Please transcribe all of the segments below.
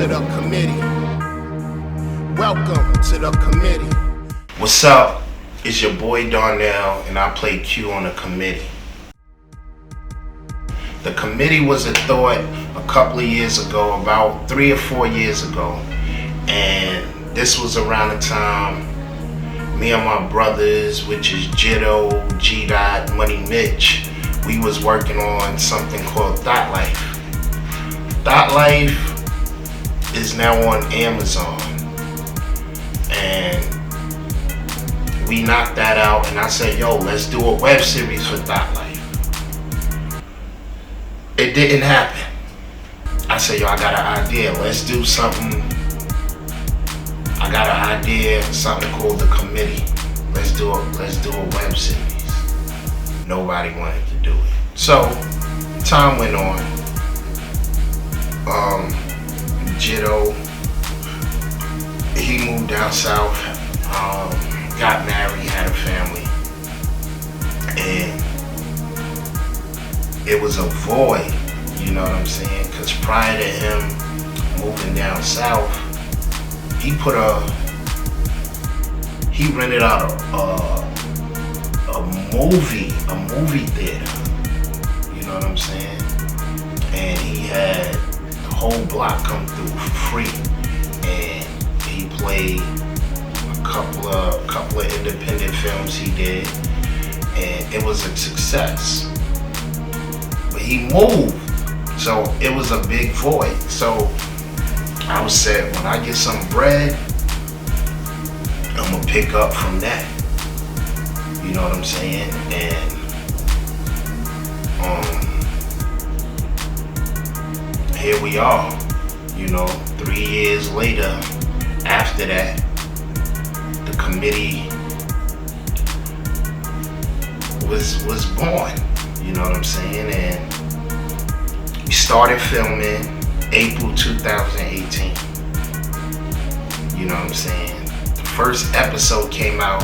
the committee. Welcome to the committee. What's up? It's your boy Darnell, and I play Q on the committee. The committee was a thought a couple of years ago, about 3 or 4 years ago, and this was around the time me and my brothers, which is Jitto, G-Dot, Money Mitch, we was working on something called Thought Life. Thought Life is now on Amazon, and we knocked that out, and I said, yo, let's do a web series for Thought Life. It didn't happen. I said, yo, I got an idea, let's do something. I got an idea, something called the committee. Let's do a web series. Nobody wanted to do it. So time went on. Jitto, he moved down south, got married, had a family, and it was a void, you know what I'm saying? Because prior to him moving down south, he rented out a movie theater, you know what I'm saying? And he had the whole block come through for free, and he played a couple of independent films he did, and it was a success. But he moved, so it was a big void. So I was said, when I get some bread, I'm gonna pick up from that. You know what I'm saying? And here we are. You know, 3 years later, after that, the committee was born. You know what I'm saying? And we started filming April 2018. You know what I'm saying? The first episode came out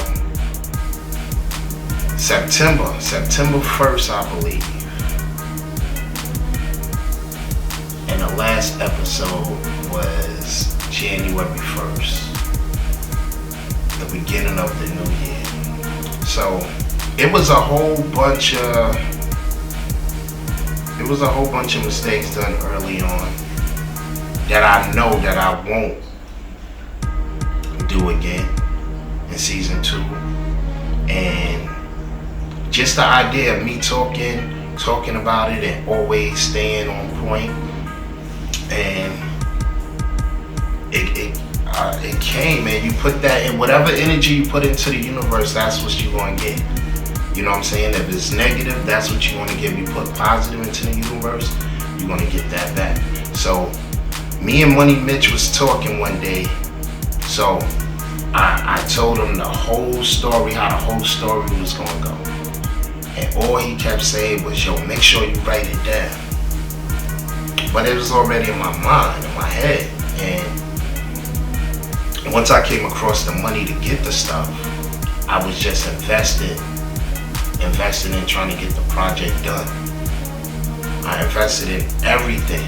September 1st, I believe. And the last episode was January 1st, the beginning of the new year. So it was a whole bunch of mistakes done early on that I know that I won't do again in season 2. And just the idea of me talking about it and always staying on point, and it came, and you put that in, whatever energy you put into the universe, that's what you're going to get. You know what I'm saying? If it's negative, that's what you're going to get. If you put positive into the universe, you're going to get that back. So me and Money Mitch was talking one day. So I told him the whole story, how the whole story was going to go. And all he kept saying was, yo, make sure you write it down. But it was already in my mind, in my head. And once I came across the money to get the stuff, I was just invested in trying to get the project done. I invested in everything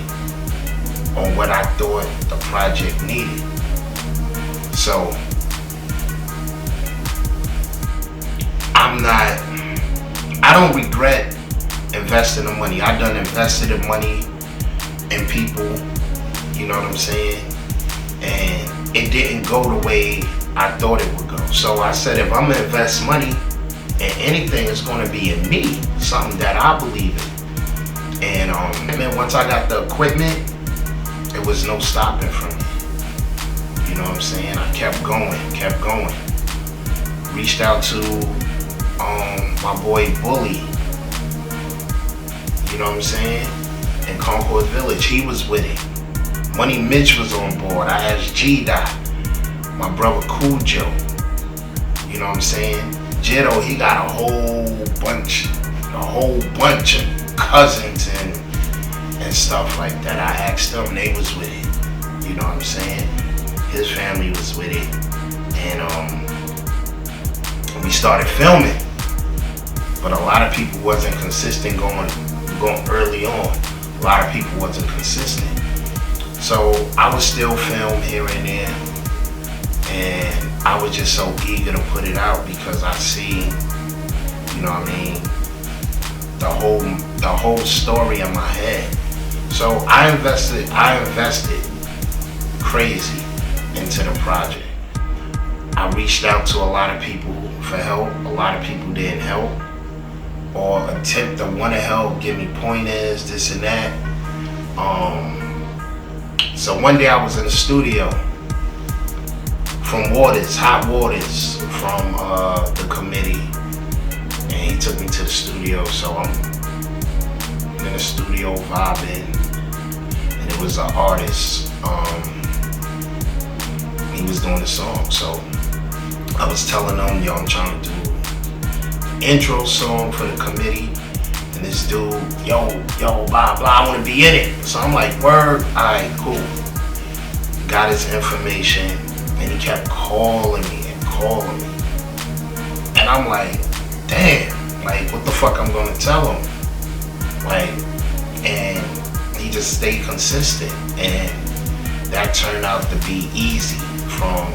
on what I thought the project needed. So I don't regret investing the money. I done invested the money in people, you know what I'm saying? And it didn't go the way I thought it would go. So I said, if I'm gonna invest money in anything, it's gonna be in me, something that I believe in. And then once I got the equipment, it was no stopping from me. You know what I'm saying? I kept going. Reached out to my boy Bully, you know what I'm saying, in Concord Village. He was with it. Money Mitch was on board. I asked G-Dot, my brother Cool Joe, you know what I'm saying. Jitto, he got a whole bunch of cousins and stuff like that. I asked them, they was with it, you know what I'm saying. His family was with it, and we started filming. But a lot of people wasn't consistent going early on. A lot of people wasn't consistent. So I would still film here and there, and I was just so eager to put it out because I see, you know what I mean, the whole story in my head. So I invested crazy into the project. I reached out to a lot of people for help. A lot of people didn't help or attempt to want to help, give me pointers, this and that. So one day I was in the studio from Hot Waters from the committee, and he took me to the studio. So I'm in the studio vibing, and it was an artist. He was doing the song, so I was telling him, yo, I'm trying to do intro song for the committee, and this dude, yo, blah blah, I want to be in it. So I'm like, word, alright, cool. Got his information, and he kept calling me, and I'm like, damn, like what the fuck I'm gonna tell him, like, and he just stayed consistent, and that turned out to be Easy from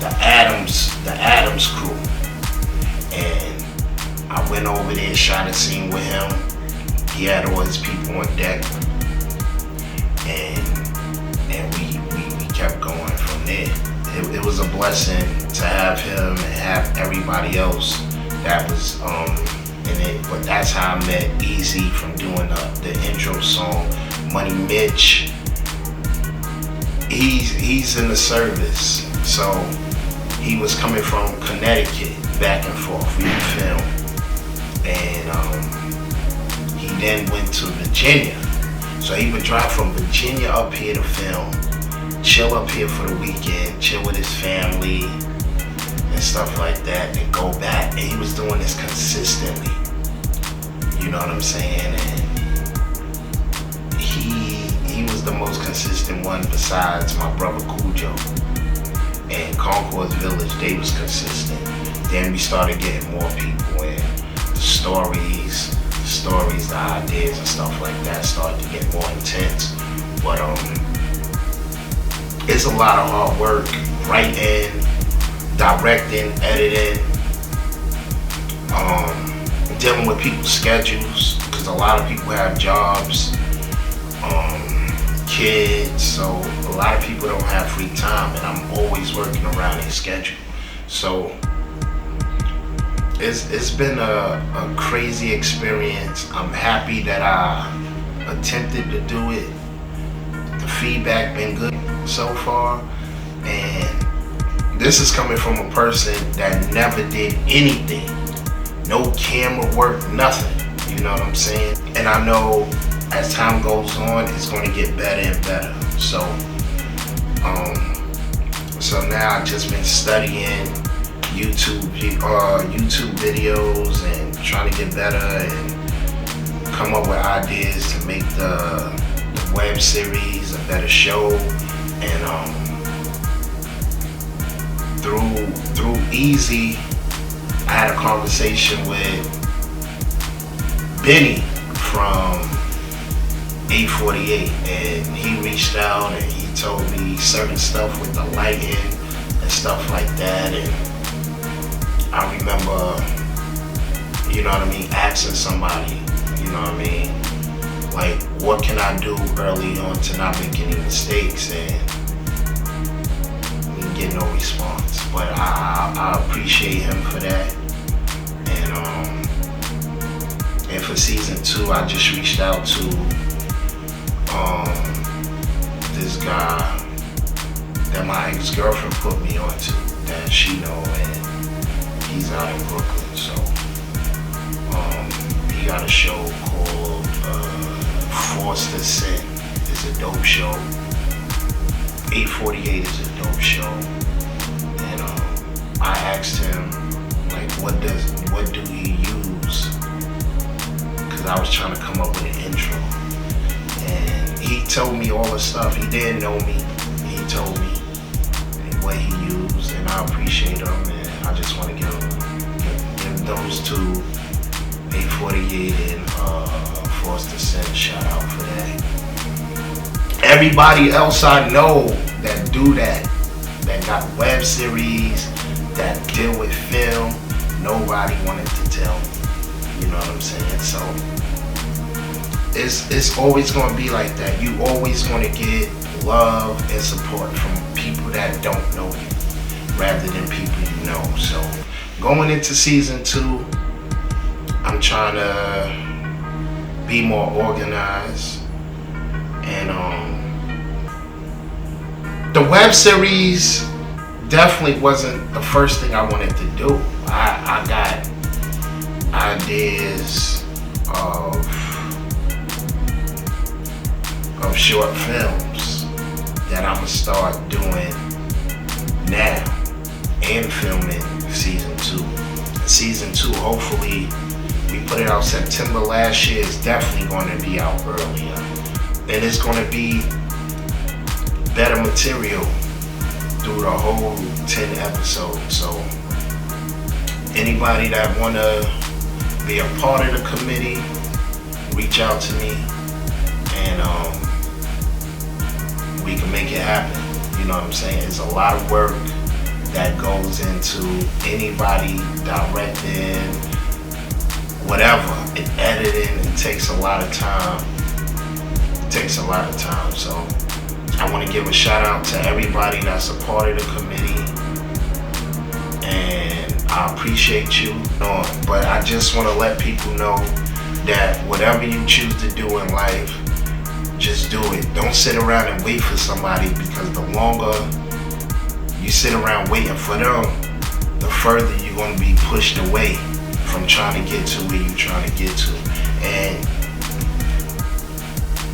the Adams crew, and I went over there, shot a scene with him. He had all his people on deck, and we kept going from there. It was a blessing to have him and have everybody else that was in it. But that's how I met Easy from doing the intro song. Money Mitch, he's in the service, so he was coming from Connecticut back and forth. We would film, and he then went to Virginia. So he would drive from Virginia up here to film, chill up here for the weekend, chill with his family and stuff like that, and go back. And he was doing this consistently. You know what I'm saying? And he was the most consistent one besides my brother Cujo. And Concord's Village, they was consistent. Then we started getting more people, and the stories, the ideas and stuff like that started to get more intense. But it's a lot of hard work, writing, directing, editing, dealing with people's schedules, because a lot of people have jobs, kids, so a lot of people don't have free time, and I'm always working around their schedule. So it's been a crazy experience. I'm happy that I attempted to do it. The feedback been good so far, and this is coming from a person that never did anything, no camera work, nothing. You know what I'm saying? And I know as time goes on, it's going to get better and better. So now I've just been studying YouTube videos and trying to get better and come up with ideas to make the web series a better show. And through Easy, I had a conversation with Benny from 848, and he reached out and he told me certain stuff with the lighting and stuff like that. And I remember, you know what I mean, asking somebody, you know what I mean, like, what can I do early on to not make any mistakes? And we didn't get no response, but I appreciate him for that. And for season 2, I just reached out to this guy that my ex-girlfriend put me onto, that she know, and he's out in Brooklyn. So he got a show called Forced to Sin. It's a dope show. 848 is a dope show. And I asked him, like, what do he use? Because I was trying to come up with an intro. And he told me all the stuff. He didn't know me. He told me what he used, and I appreciate him. And I just want to give those two, 848 and Forced to Sin, a shout out for that. Everybody else I know that do that got web series, that deal with film, nobody wanted to tell me. You know what I'm saying? So it's always gonna be like that. You always gonna get love and support from people that don't know you rather than people you know. So going into season 2, I'm trying to be more organized, and the web series definitely wasn't the first thing I wanted to do. I got ideas of short films that I'm gonna start doing now and filming season 2. Season 2, hopefully, we put it out September last year. It's definitely going to be out earlier, and it's going to be better material through the whole 10 episodes. So anybody that want to be a part of the committee, reach out to me, and we can make it happen. You know what I'm saying? It's a lot of work that goes into anybody directing, whatever, and editing. It takes a lot of time. So I want to give a shout out to everybody that's a part of the committee, and I appreciate you. But I just want to let people know that whatever you choose to do in life, just do it. Don't sit around and wait for somebody, because the longer you sit around waiting for them, the further you're going to be pushed away from trying to get to where you're trying to get to. And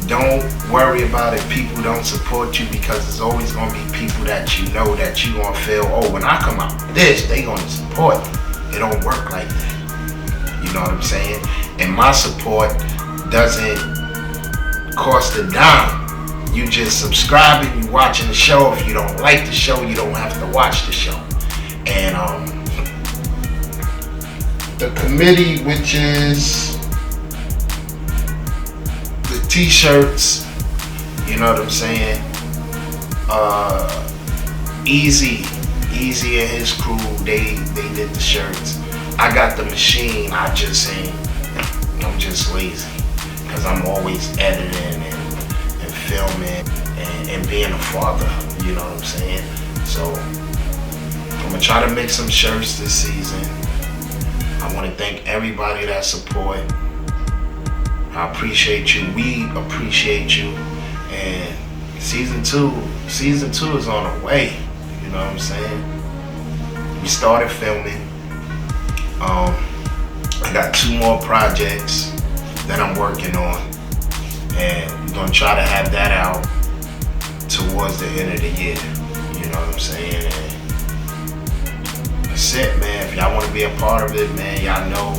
don't worry about if people don't support you, because there's always going to be people that you know that you going to feel, oh, when I come out with this, they going to support me. It don't work like that. You know what I'm saying? And my support doesn't cost a dime. You just subscribing, you watching the show. If you don't like the show, you don't have to watch the show. And the committee, which is the t-shirts, you know what I'm saying? Easy and his crew, they did the shirts. I got the machine. I'm just lazy, because I'm always editing and filming and being a father, you know what I'm saying? So I'm gonna try to make some shirts this season. I want to thank everybody that support. I appreciate you. We appreciate you. And season two is on the way. You know what I'm saying? We started filming. I got 2 more projects that I'm working on, and we're gonna try to have that out towards the end of the year. You know what I'm saying? And that's it, man. If y'all want to be a part of it, man, y'all know.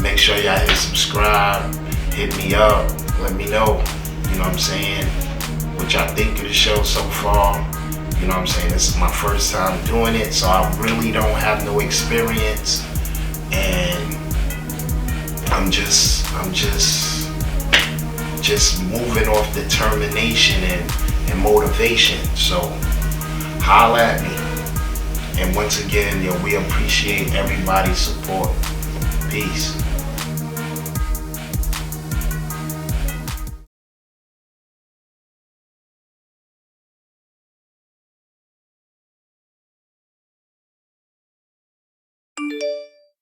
Make sure y'all hit subscribe, hit me up, let me know. You know what I'm saying? What y'all think of the show so far. You know what I'm saying? This is my first time doing it, so I really don't have no experience, and I'm just moving off determination and motivation. So holla at me. And once again, we appreciate everybody's support. Peace.